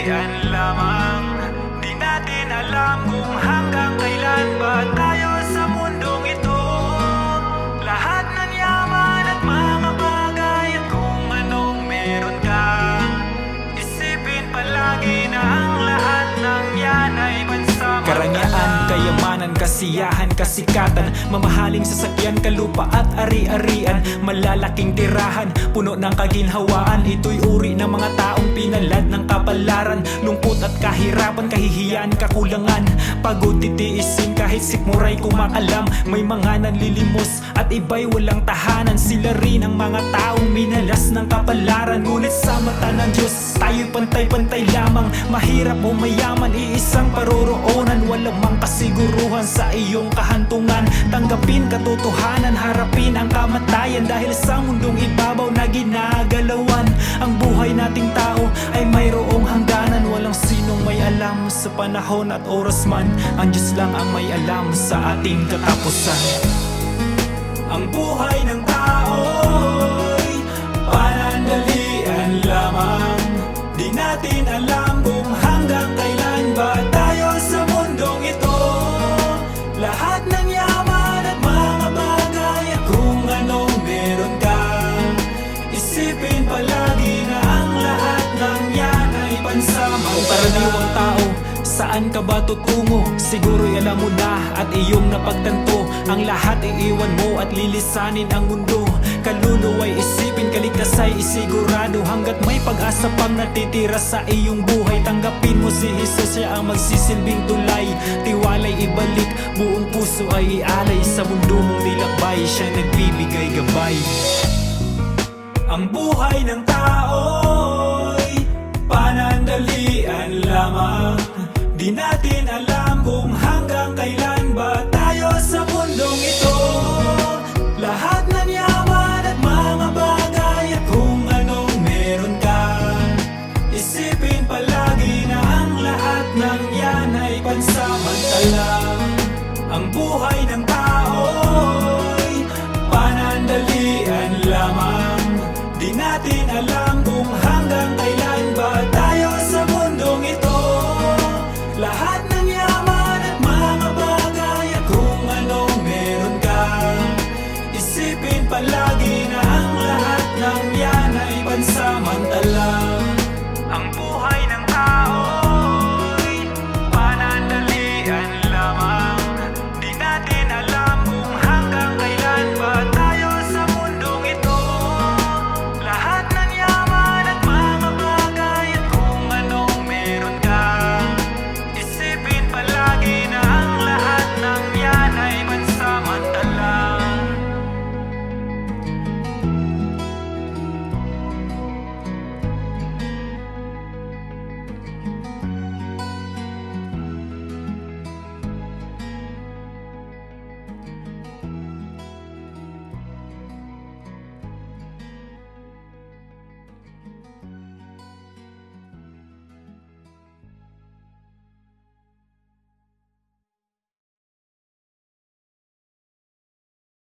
panandalian lamang. Di natin alam kung hanggang kailan ba tayo sa mundong ito. Lahat ng yaman at mga bagay at kung anong meron ka, isipin palagi na ang lahat ng yan ay pansamantala. Karangyaan, kayamanan, kasiyahan, kasikatan, mamahaling sasakyan, kalupa at ari-arian, malalaking tirahan, puno ng kaginhawaan. Ito'y uri ng mga taong pinalad ng kapalaran. Lungkot at kahirapan, kahihiyan, kakulangan, pagod titiisin kahit sikmuray kumakalam. May mga nanlilimos at iba'y walang tahanan. Sila rin ang mga taong minalas ng kapalaran. Ngunit sa mata ng Diyos, tayo'y pantay-pantay lamang. Mahirap o mayaman, iisang paroroonan. Walang mang kasiguruhan sa iyong kahantungan. Tanggapin katotohanan, harapin ang kamatayan. Dahil sa mundong ibabaw na ginagalawan, ang buhay nating tao ay mayroong hangganan. Walang sinong may alam sa panahon at oras man. Ang Diyos lang ang may alam sa ating katapusan. Ang buhay ng tao'y panandalian lamang. Di natin alam kung hanggang kailan ba tayo sa mundong ito. Lahat ng yaman at mga bagay at kung anong meron ka, isipin palagi na ang lahat ng yan ay pansamantala. Kung karaniwang tao, saan ka ba tutungo? Siguro'y alam mo na at iyong napagtanto. Ang lahat iiwan mo at lilisanin ang mundo. Kaluluwa'y isipin, kaligtasa'y isigurado. Hanggat may pag-asa pang natitira sa iyong buhay, tanggapin mo si Jesus, siya ang magsisilbing tulay. Tiwala'y ibalik, buong puso ay ialay. Sa mundo mong nilakbay, siya nagbibigay gabay. Ang buhay ng tao'y panandalian lamang. Di natin alam